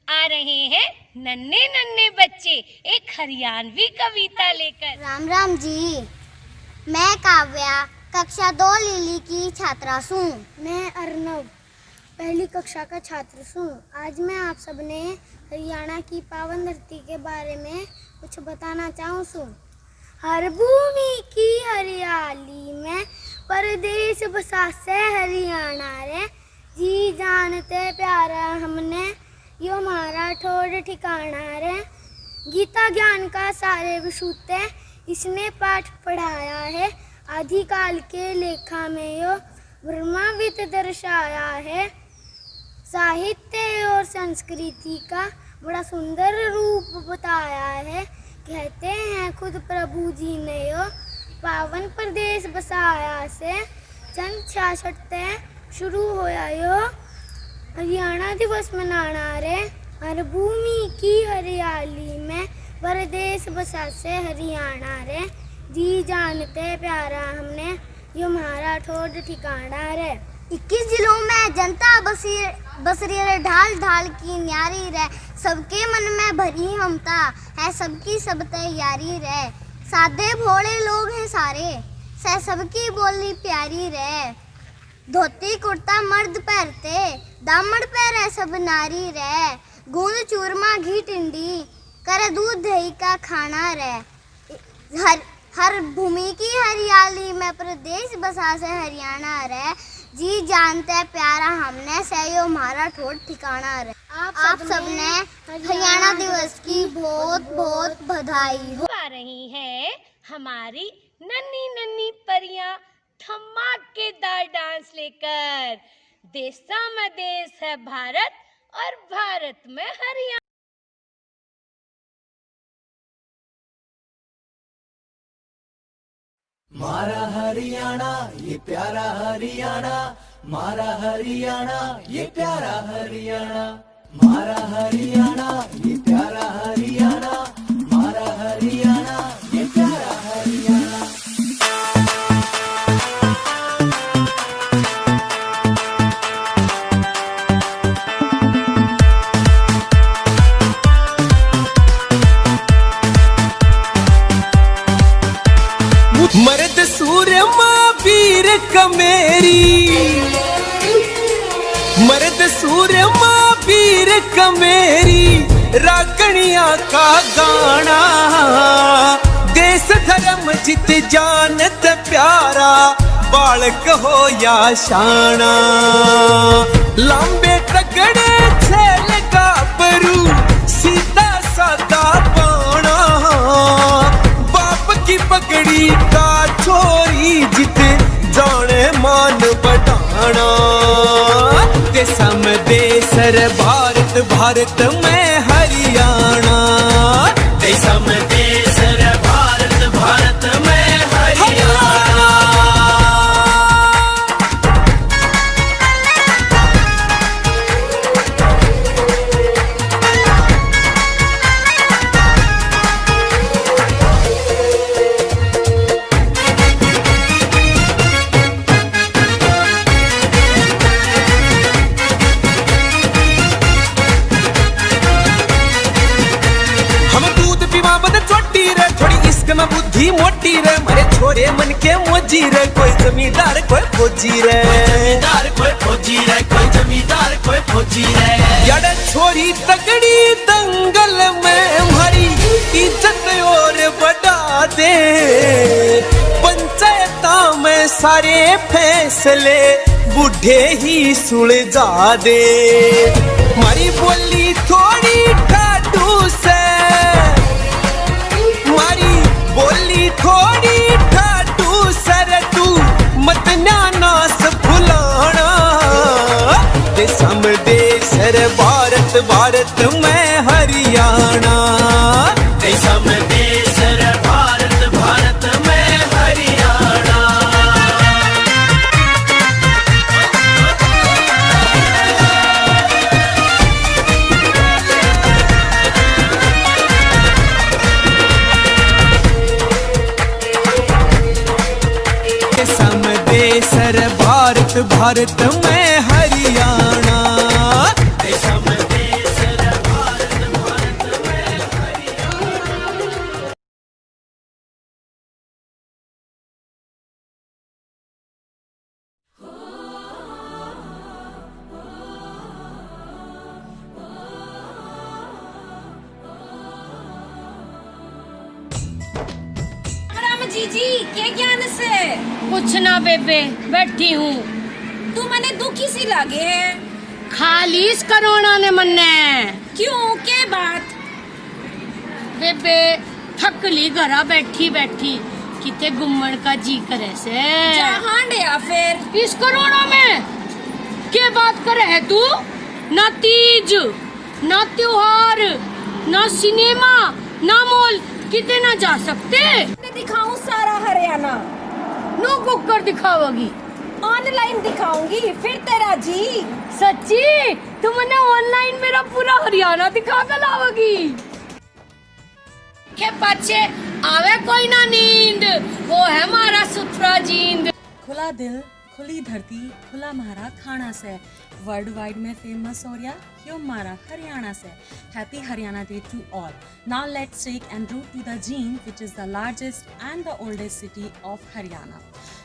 आ रहे हैं नन्हे नन्हे बच्चे एक हरियाणवी कविता लेकर। राम राम जी। मैं काव्या कक्षा 2 लिली की छात्रा हूँ। मैं अर्नव पहली कक्षा का छात्र हूँ। आज मैं आप सबने हरियाणा की पावन धरती के बारे में कुछ बताना चाहूँ। हर भूमि की हरियाली में परदेश बसा से हरियाणा रे, जी जानते प्यारा हमने यो हमारा ठोर ठिकाना रे। गीता ज्ञान का सारे विशुद्ध इसने पाठ पढ़ाया है, आदिकाल के लेखा में यो ब्रह्माविद दर्शाया है। साहित्य और संस्कृति का बड़ा सुंदर रूप बताया है। कहते हैं खुद प्रभु जी ने यो पावन प्रदेश बसाया से। सन 66 शुरू होया यो हरियाणा दिवस मनाना रे। हर भूमि की हरियाली में परदेश बसा से हरियाणा रे, जी जानते प्यारा हमने यो हमारा ठोर ठिकाना रे। 21 जिलों में जनता बसरी रे, ढाल ढाल की न्यारी रे। सबके मन में भरी ममता है, सबकी सब तैयारी रे। सादे भोले लोग हैं सारे, सह सबकी बोली प्यारी रे। धोती कुर्ता मर्द पहनते, दामन पहरे सब नारी रे। गूंद चूरमा घी टिंडी, करे दूध दही का खाना रे। हर भूमि की हरियाली में प्रदेश बसा से हरियाणा रे, जी जानते प्यारा हमने से यो हमारा ठोर ठिकाना रे। आप सबने हरियाणा दिवस की बहुत बहुत बधाई हो। आ रही है हमारी नन्ही नन्ही परियां धमाकेदार डांस लेकर। देशा में देश है भारत और भारत में हरियाणा। मारा हरियाणा ये प्यारा हरियाणा, मारा हरियाणा ये प्यारा हरियाणा, मारा हरियाणा ये प्यारा हरियाणा, मारा हरियाणा ये प्यारा हरियाणा। मर्द सूर्य माँ वीर कमेरी, मर्द सूर्य माँ वीर कमेरी, रागणिया का गाना। देश धर्म जित जानत प्यारा, बालक हो या शाना। लंबे तगड़े छेल का बरू, सीधा सादा बाणा। बाप की पगड़ी का छोरी जित जाने मान बढ़ाना। देशा में देश रे भारत, भारत में हरियाणा। देशा में देश रे भारत, भारत में हरियाणा। में बुद्धि मोटी रे, मेरे छोरे मन के मोजी रे। कोई जमींदार कोई फौजी रे, जमींदार कोई फौजी रे, कोई जमींदार कोई फौजी रे। यार छोरी तगड़ी दंगल में हमारी इज्जत और बढ़ा दे। पंचायता में सारे फैसले बूढ़े ही सुलझा दे। हमारी बोली थोड़ी ठाडू से, बोली थोड़ी ठाडू सर, तू मत नास फुलाना। देशा में देश रे भारत, भारत में हरियाणा। देशा में देश रे भारत, भारत में हरियाणा। सर भारत, भारत में हरियाणा। देश में देश जीजी के ज्ञान से? कुछ ना बेबे, बैठी हूँ। तू मने दुखी सी लागे है। खाली इस कोरोना ने मन्ने। क्यों, के बात? बेबे थकली घरा बैठी बैठी, किते घूमन का जी करे से। जहाँ या फिर इस कोरोना में के बात करे है तू? ना तीज, ना त्योहार, ना सिनेमा, ना मॉल, किते ना जा सकते। मैं दिखाऊं सारा हरियाणा। नो बुक कर दिखाओगी? ऑनलाइन दिखाऊंगी फिर तेरा जी। सच्ची? तुमने ऑनलाइन मेरा पूरा हरियाणा दिखा कर लाओगी? के बच्चे आवे कोई ना नींद, वो है हमारा सुथरा जींद। खुला दिल, खुली धरती, खुला मारा खाना से, वर्ल्ड वाइड में फेमस हो गया क्यों मारा हरियाणा से। Happy Haryana day to all. Now let's take an route to the Jind, which is the largest and the oldest city of Haryana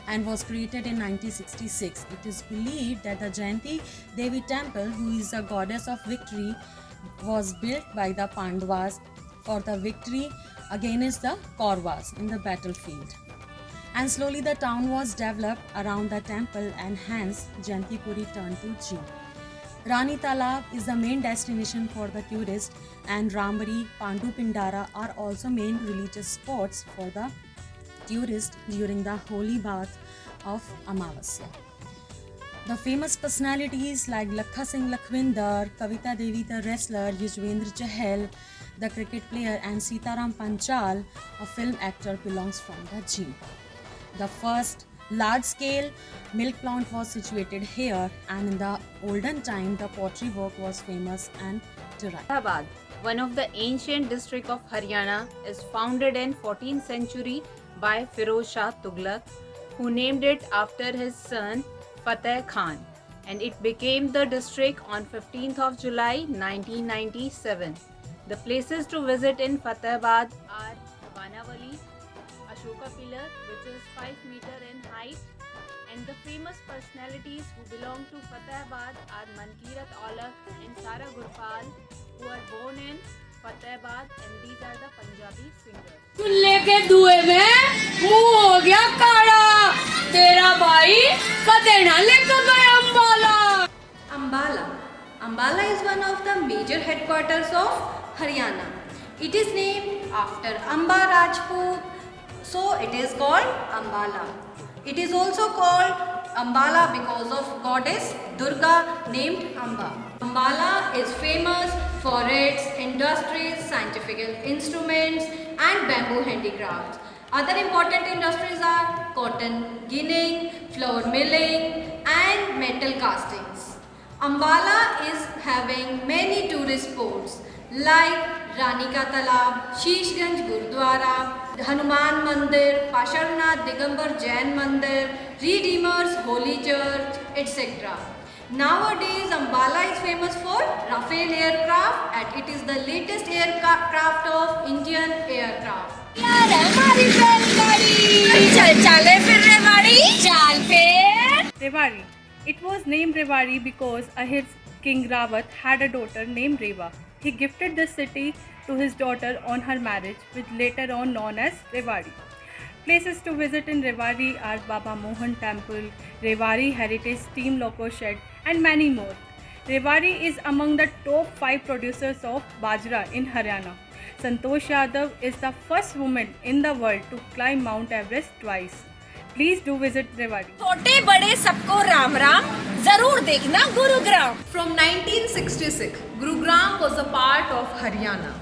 and was created in 1966. It is believed that the Jayanti Devi temple, who is the goddess of victory, was built by the Pandavas for the victory against the Kauravas in the battlefield. And slowly the town was developed around the temple and hence Jayantipuri turned to Jeem. Rani Talab is the main destination for the tourists and Rambari, Pandu Pindara are also main religious spots for the tourists during the holy bath of Amavasya. The famous personalities like Lakha Singh Lakhvinder, Kavita Devi the wrestler, Yuzvendra Chahal, the cricket player and Sitaram Panchal, a film actor, belongs from the Jeem. The first large-scale milk plant was situated here and in the olden time the pottery work was famous and derived. Allahabad, one of the ancient district of Haryana, is founded in 14th century by Firoz Shah Tughlaq, who named it after his son Fateh Khan, and it became the district on 15th of July 1997. The places to visit in Fatehabad are Vanavali, Ashoka Pillar, which is 5 meter in height, and the famous personalities who belong to Fatehabad are Mankirat Aulak and Sara Gurpal, who are born in Fatehabad, and these are the Punjabi singers. चूल्हे के धुएं में मुंह हो गया काला, तेरा भाई कदे ना लेकर गया Ambala. Ambala. Ambala is one of the major headquarters of Haryana. It is named after Amba Rajput, so it is called Ambala. It is also called Ambala because of goddess Durga named Amba. Ambala is famous for its industries, scientific instruments and bamboo handicrafts. Other important industries are cotton ginning, flour milling and metal castings. Ambala is having many tourist spots like Rani Ka Talab, Shishganj Gurdwara, Hanuman Mandir, Pasharnath Digambar Jain Mandir, Redeemers Holy Church, etc. Nowadays, Ambala is famous for Rafale aircraft and it is the latest aircraft of Indian aircraft. यार हमारी बैलगाड़ी चल चले फिर रेवाड़ी चल फिर Rewari. It was named Rewari because his King Rawat had a daughter named Rewa. He gifted the city to his daughter on her marriage, which later on known as Rewari. Places to visit in Rewari are Baba Mohan Temple, Rewari Heritage Steam Loco Shed and many more. Rewari is among the top 5 producers of Bajra in Haryana. Santosh Yadav is the first woman in the world to climb Mount Everest twice. Please do visit Rewari. छोटे बड़े सबको राम राम, जरूर देखना Gurugram. From 1966, Gurugram was a part of Haryana.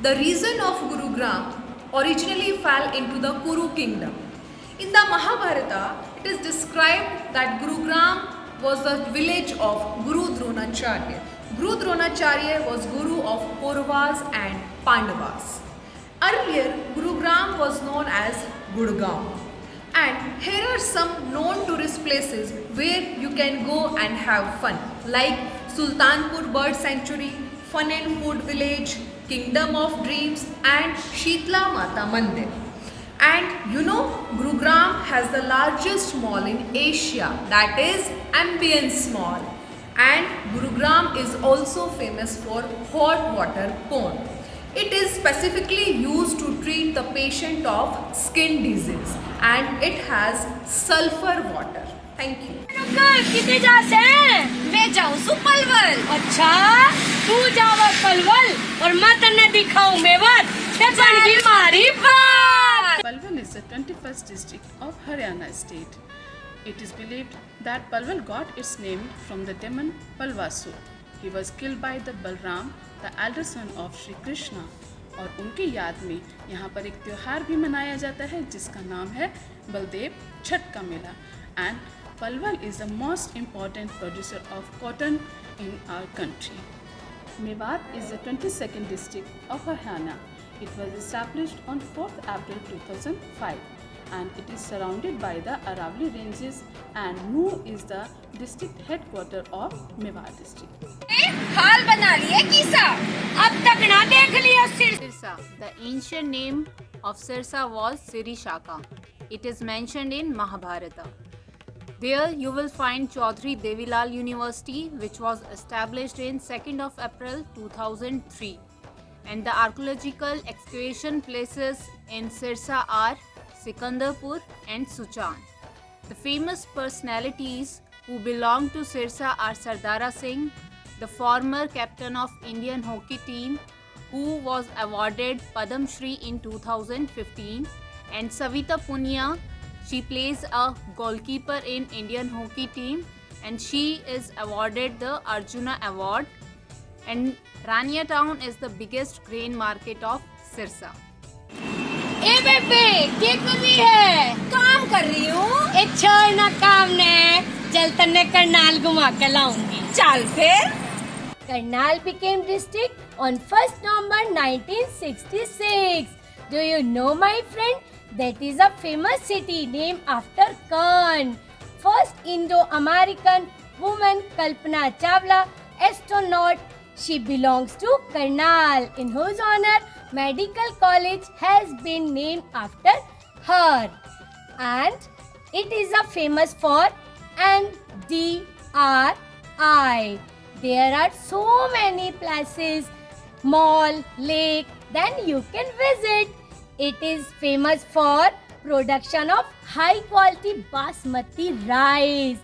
The region of Gurugram originally fell into the Kuru kingdom. In the Mahabharata, it is described that Gurugram was the village of Guru Dronacharya. Guru Dronacharya was Guru of Kauravas and Pandavas. Earlier, Gurugram was known as Gurgaon. And here are some known tourist places where you can go and have fun, like Sultanpur Bird Sanctuary, Fun and Food Village, Kingdom of Dreams and Sheetla Mata Mandir. And you know, Gurugram has the largest mall in Asia, that is Ambience Mall. And Gurugram is also famous for hot water pond. It is specifically used to treat the patient of skin disease and it has sulfur water. Thank you. कितने जा से? मैं जाऊँ सु पलवल। अच्छा, तू जावा पलवल और मैं तन्ने दिखाऊं मेवात। ते बन गई मारी बात। Palwal is the 21st district of Haryana state. It is believed that Palwal got its name from the demon Palwasur. He was killed by the Balram, the elder son of Shri Krishna. और उनकी याद में यहाँ पर एक त्यौहार भी मनाया जाता है जिसका नाम है बलदेव छठ का मेला. And Palwal is the most important producer of cotton in our country. Mewat is the 22nd district of Haryana. It was established on 4th April 2005 and it is surrounded by the Aravalli ranges and Nuh is the district headquarter of Mewat district. हाल बना लिए किसा। अब तक ना देख लिया सिर। Sirsa. The ancient name of Sirsa was Sirishaka. It is mentioned in Mahabharata. There you will find Chaudhary Devilal University, which was established in 2nd of April 2003. And the archaeological excavation places in Sirsa are Sikandarpur and Suchan. The famous personalities who belong to Sirsa are Sardara Singh, the former captain of Indian hockey team who was awarded Padam Shri in 2015, and Savita Punia. She plays a goalkeeper in Indian hockey team and she is awarded the Arjuna Award. And Rania town is the biggest grain market of Sirsa. ए बेबे क्या कर रही है? काम कर रही हूँ। ए छोड़ ना काम ने, चल तन्ने करनाल घुमा के लाऊंगी। चल फिर। Karnal became district on 1st November 1966. Do you know, my friend? That is a famous city named after Khan. First Indo-American woman Kalpana Chawla, astronaut. She belongs to Karnal, in whose honor medical college has been named after her. And it is a famous for NDRI. There are so many places, mall, lake, then you can visit. It is famous for production of high quality basmati rice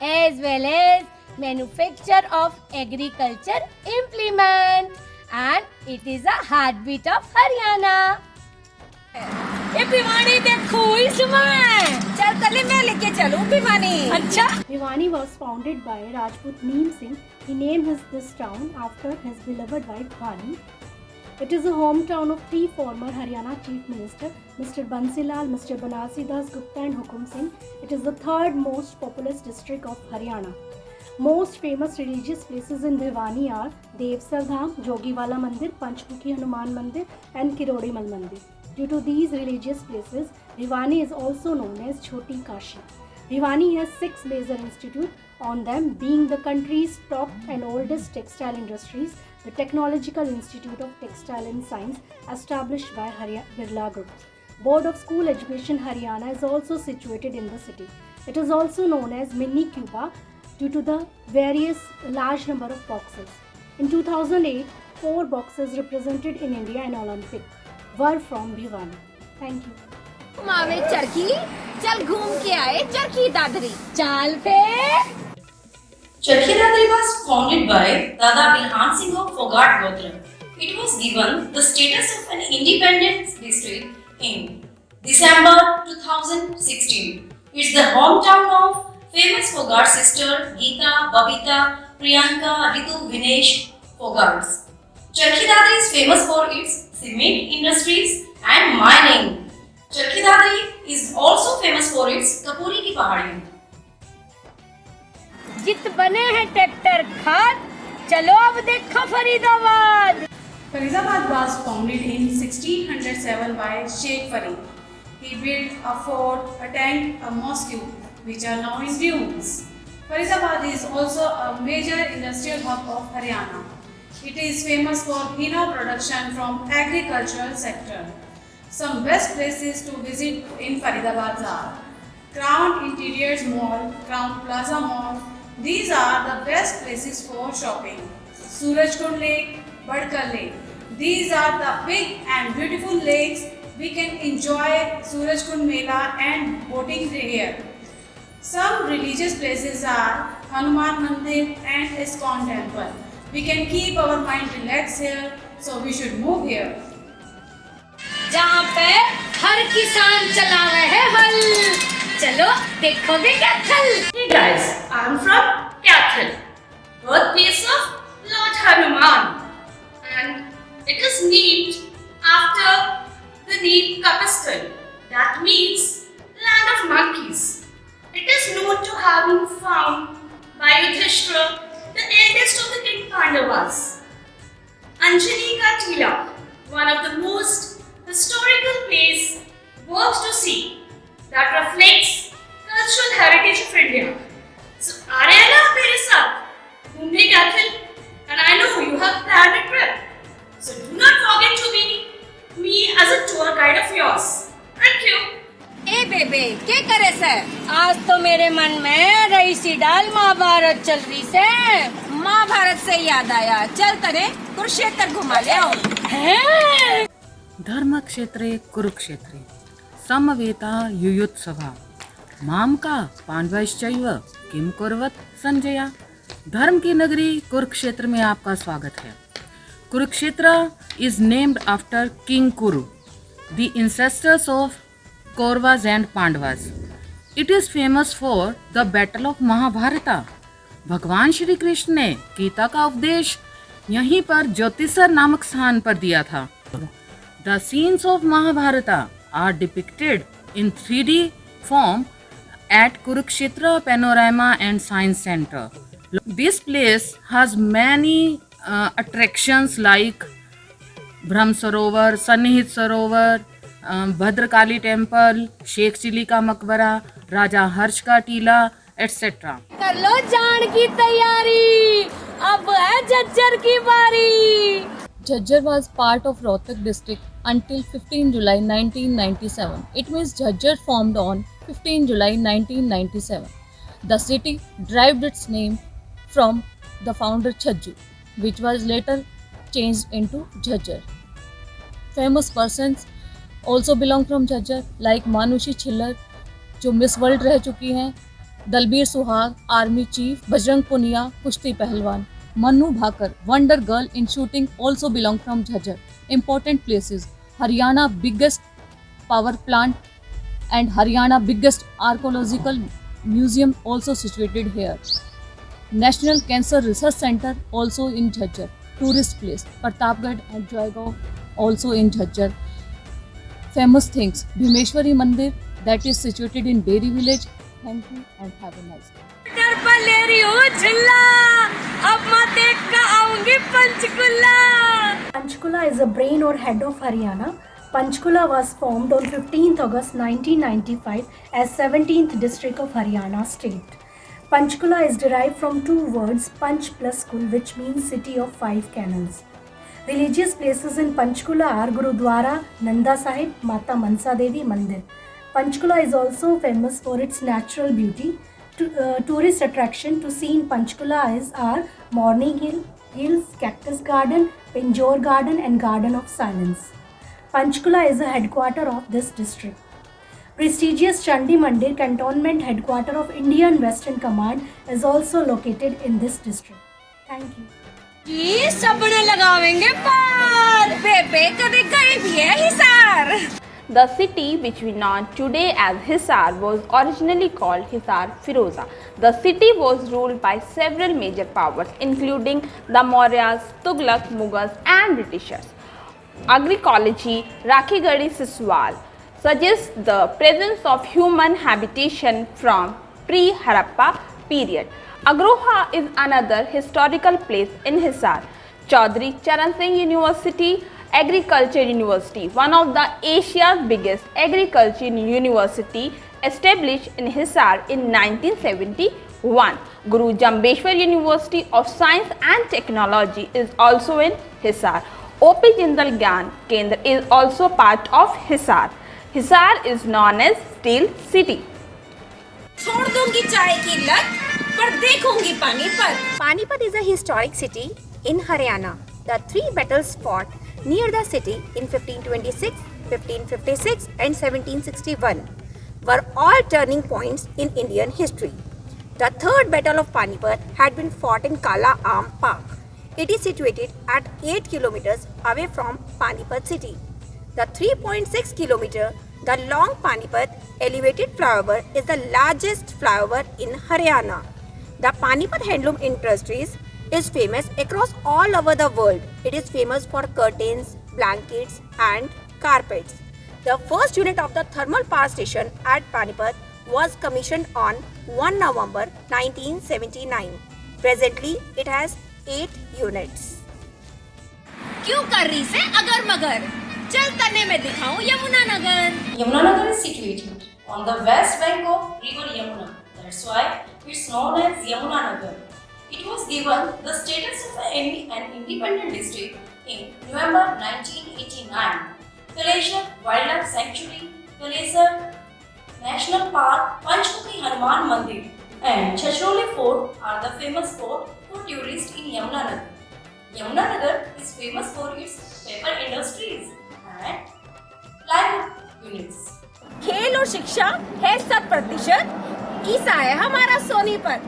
as well as manufacture of agriculture implement, and it is a heartbeat of Haryana. ये भिवानी देखो इसमें। चल तले मैं लेके चलूं भिवानी। अच्छा, Bhiwani was founded by Rajput Neem Singh. He named this town after his beloved wife Bhani. It is the hometown of three former Haryana Chief Minister, Mr. Bansilal, Mr. Banarsi Das Gupta and Hukum Singh. It is the third most populous district of Haryana. Most famous religious places in Bhiwani are Devsar Dham, Jogiwala Mandir, Panchmukhi Hanuman Mandir and Kirodimal Mandir. Due to these religious places, Bhiwani is also known as Choti Kashi. Bhiwani has 6 major institutes, on them being the country's top and oldest textile industries, the Technological Institute of Textile and Science established by Birla Group. Board of School Education Haryana is also situated in the city. It is also known as Mini Cuba due to the various large number of boxers. In 2008, 4 boxers represented in India in Olympic were from Bhiwani. Thank you. मावे चरखी, चल घूम के आए चरखी दादरी। चल फिर। Charkhi Dadri was founded by Dada Bilhan Singh of Fogat Gotra. It was given the status of an independent district in December 2016. It's the hometown of famous Fogat sister Geeta, Babita, Priyanka, Ritu, Vinesh Fogats. Charkhi Dadri is famous for its cement industries and mining. Charkhi Dadri is also famous for its Kapuri ki pahadi. जित बने हैं tractor खाद, चलो अब देखो Faridabad. Faridabad was founded in 1607 by Sheikh Farid. He built a fort, a tank, a mosque, which are now in ruins. Faridabad is also a major industrial hub of Haryana. It is famous for henna production from agricultural sector. Some best places to visit in Faridabad are Crown Interiors Mall, Crown Plaza Mall. These are the best places for shopping. Surajkund Lake, Badkar Lake. These are the big and beautiful lakes. We can enjoy Suraj Kund Mela and boating here. Some religious places are Hanuman Mandir and ISKCON temple. We can keep our mind relaxed here, so we should move here. जहाँ पे हर किसान चलावे है हल, चलो देखोगे क्या थल। Hey guys, I am from Kathal, birthplace of Lord Hanuman, and it is named after the name Kapisthan, that means land of monkeys. It is known to have been found by Yudhishthira, the eldest of the King Pandavas. Anjani Ka Tila, one of the most historical places worth to see that reflects cultural heritage of India. So, are you ना मेरे साथ घूमने Kathal? And I know you have planned a trip. So do not forget to be me as a tour guide of yours. Thank you. ए बेबे क्या करे से? आज तो मेरे मन में रही सी डाल महाभारत चल रही से। महाभारत से याद आया, चल तने कुरुक्षेत्र घुमा ले आओ। हैं? धर्म क्षेत्रे कुरुक्षेत्रे समवेता युयुत्सवा माम का पांडवश्चैव किम कुर्वत संजया। धर्म की नगरी कुरुक्षेत्र में आपका स्वागत है। Kurukshetra is named after King Kuru, the ancestors of Kauravas and Pandavas. It is famous for the Battle of Mahabharata. भगवान श्री कृष्ण ने गीता का उपदेश यहीं पर ज्योतिषर नामक स्थान पर दिया था। The scenes of Mahabharata are depicted in 3D form at Kurukshetra Panorama and Science Center. This place has many attractions like Brahm Sarovar, Sannihit Sarovar, Bhadrakali temple, Sheikh Chilli का मकबरा, राजा हर्ष का टीला, etc. कर लो जान की तैयारी, अब है झज्जर की बारी। Jhajjar was part of Rohtak district until 15 July 1997. It means Jhajjar formed on 15 July 1997. The city derived its name from the founder Chhajju, which was later changed into Jhajjar. Famous persons also belong from Jhajjar like Manushi Chhillar, जो miss world रह चुकी हैं, दलबीर सुहाग, army chief, Bajrang Punia, कुश्ती पहलवान, Manu Bhaker, wonder girl in shooting also belong from Jhajjar. Important places: Haryana biggest power plant and Haryana biggest archaeological museum also situated here. National Cancer Research Center also in Jhajjar. Tourist place Pratapgarh and Joygaon also in Jhajjar. Famous things: Bhimeshwari Mandir that is situated in Deri village. Thank you and have a nice day. डर पर ले रही हूँ झिल्ला, अब मैं देख कर आऊंगी Panchkula. Panchkula is the brain or head of Haryana. Panchkula was formed on 15th August 1995 as 17th district of Haryana state. Panchkula is derived from two words, Panch plus Kul, which means city of 5 canals. Religious places in Panchkula are Gurudwara, Nanda Sahib, Mata Mansa Devi Mandir. Panchkula is also famous for its natural beauty. Tourist attraction to see in Panchkula are Morning Hills, Cactus Garden, Pinjore Garden and Garden of Silence. Panchkula is the headquarter of this district. Prestigious Chandi Mandir, cantonment headquarter of Indian Western Command, is also located in this district. Thank you. ये सपने लगावेंगे पार, बेबे कभी गए भी है Hisar. The city, which we know today as Hisar, was originally called Hisar Firoza. The city was ruled by several major powers, including the Mauryas, Tughlaq, Mughals, and Britishers. Archaeology Rakhigadi Siswal suggests the presence of human habitation from pre-Harappa period. Agroha is another historical place in Hisar. Chaudhary Charan Singh University, Agriculture University, one of the Asia's biggest agriculture university, established in Hisar in 1971. Guru Jambeshwar University of Science and Technology is also in Hisar. OP Jindal Gyan Kendra is also part of Hisar. Hisar is known as Steel City. छोड़ दूंगी चाय की लत, पर देखूंगी Panipat. Panipat is a historic city in Haryana. The three battles fought near the city in 1526, 1556 and 1761 were all turning points in Indian history. The third battle of Panipat had been fought in Kala Am Park. It is situated at 8 kilometers away from Panipat city. The 3.6 kilometer the long Panipat elevated flyover is the largest flyover in Haryana. The Panipat handloom industries is famous across all over the world. It is famous for curtains, blankets and carpets. The first unit of the thermal power station at Panipat was commissioned on 1 November 1979. Presently, it has 8 units. क्यों कर रही से अगर मगर चल तने में दिखाऊं Yamunanagar. Yamunanagar is situated on the west bank of river Yamuna. That's why it's known as Yamunanagar. It was given the status of an independent district in November 1989. Kaleshar Wildlife Sanctuary, Kaleshar National Park, Panchmukhi Hanuman Mandir and Chachroli Fort are the famous spots for tourists in Yamunanagar. Yamunanagar is famous for its paper industries and plywood units. खेल और शिक्षा है 100%. ईसा है हमारा Sonipat.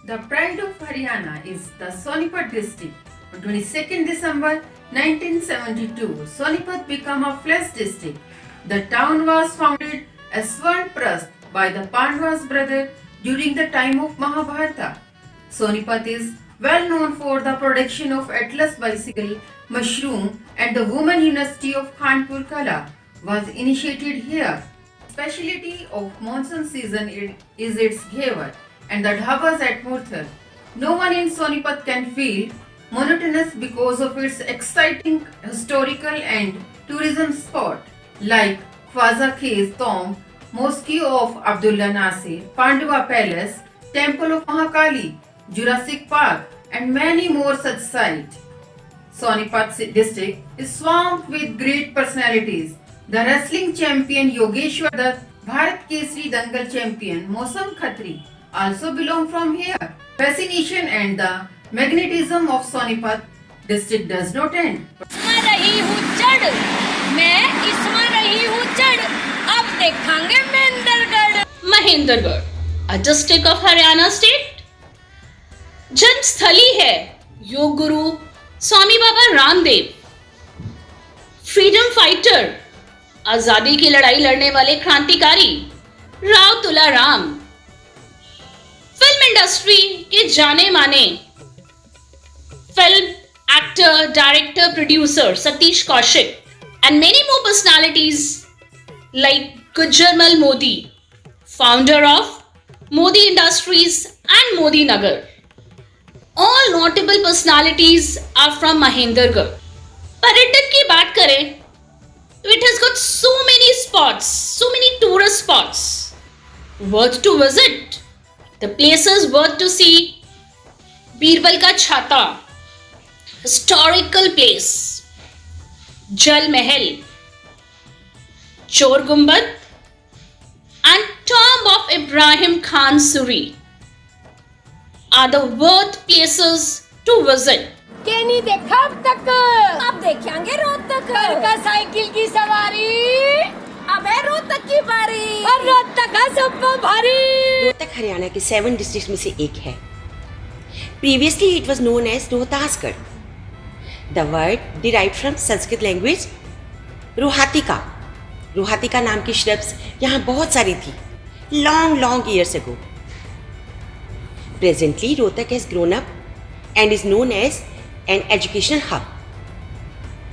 The pride of Haryana is the Sonipat district. On 22nd December 1972, Sonipat became a fledged district. The town was founded as Swarnprast by the Pandavas' brother during the time of Mahabharata. Sonipat is well known for the production of Atlas bicycle, mushroom and the Women University of Kanpur Kala was initiated here. Speciality of monsoon season is its ghevar and the dhabas at Murthal. No one in Sonipat can feel monotonous because of its exciting historical and tourism spot like Khwaja Khez Tomb, Mosque of Abdullah Nasir, Pandava Palace, Temple of Mahakali, Jurassic Park and many more such sites. Sonipat district is swamped with great personalities. The wrestling champion Yogeshwar Dutt, Bharat Kesari Dangal champion Mosam Khatri also belong from here. Fascination and the magnetism of Sonipat district does not end. इसमें रही हूँ चढ़, मैं इसमें रही हूँ चढ़, अब देखांगे Mahendragarh. Mahendragarh, a district of Haryana state. जन्म स्थली है योग गुरु स्वामी बाबा रामदेव. फ्रीडम फाइटर, आजादी की लड़ाई लड़ने वाले क्रांतिकारी राव तुलाराम. फिल्म इंडस्ट्री के जाने माने film actor, director, producer Satish Kaushik and many more personalities like Gujjarmal Modi, founder of Modi Industries and Modi Nagar. All notable personalities are from Mahendragarh. पर्यटन की बात करें तो it has got so many spots, so many tourist spots worth to visit. The places worth to see: Birbal का छाता, historical place, Jal Mahal, Chor Gumbad and tomb of Ibrahim Khan Suri are the worth places to visit. के नहीं देखा अब तक, अब देखेंगे रोहतक. कल का साइकिल की सवारी, अब है रोहतक की बारी और रोहतक का सब भारी. रोहतक हरियाणा के 7 डिस्ट्रिक्ट में से एक है. Previously it was known as Rohtasgarh. The word derived from Sanskrit language Rohatika. रोहातिका नाम की shrubs यहाँ बहुत सारी थी long years ago. Presently, Rohtak has grown up and is known as an educational hub,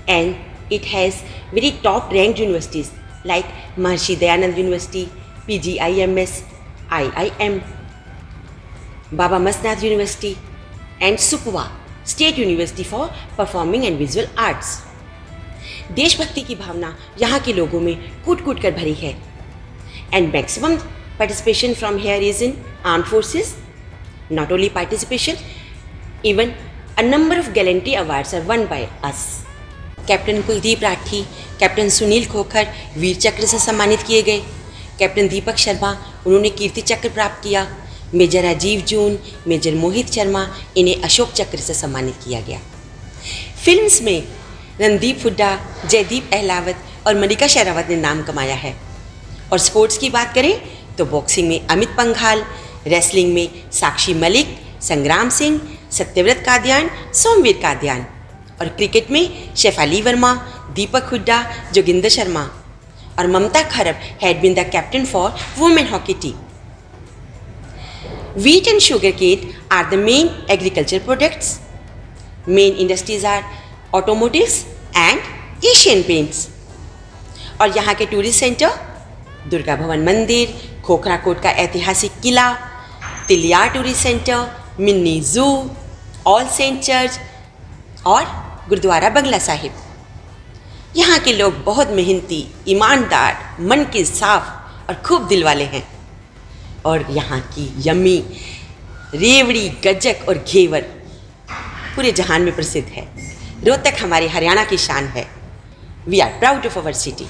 and it has very top ranked universities like Maharishi Dayanand University, PGIMS, IIM, Baba Masnath University and Sukwa State University for Performing and Visual Arts. देशभक्ति की भावना यहाँ के लोगों में कूट कर भरी है, and maximum participation from here is in armed forces. Not only participation, even a number of gallantry awards are won by us. Captain Kuldeep Rathi, captain Sunil Khokhar Vir Chakra से सम्मानित किए गए. कैप्टन दीपक शर्मा, उन्होंने कीर्ति चक्र प्राप्त किया. मेजर राजीव जून, मेजर मोहित शर्मा, इन्हें अशोक चक्र से सम्मानित किया गया. फिल्म्स में रणदीप हुड्डा, जयदीप अहलावत और मनिका शेरावत ने नाम कमाया है। और स्पोर्ट्स की बात करें तो बॉक्सिंग में अमित पंघाल, रेसलिंग में साक्षी मलिक, संग्राम सिंह, सत्यव्रत कादियान, सोमवीर कादियान और क्रिकेट में शेफाली वर्मा, दीपक हुड्डा, जोगिंदर शर्मा और ममता खरब had been the captain for women hockey team. Wheat and sugarcane are the main agriculture products. Main industries are automotives and Asian paints. और यहाँ के टूरिस्ट सेंटर दुर्गा भवन मंदिर, खोखरा कोट का ऐतिहासिक किला, तिलिया टूरिस्ट सेंटर, मिनी जू, ऑल सेंट चर्च और गुरुद्वारा बंगला साहिब। यहाँ के लोग बहुत मेहनती, ईमानदार, मन के साफ और खूब दिल वाले हैं। और यहाँ की यम्मी रेवड़ी, गज्जक और घेवर पूरे जहान में प्रसिद्ध है। रोहतक हमारे हरियाणा की शान है। We are proud of our city.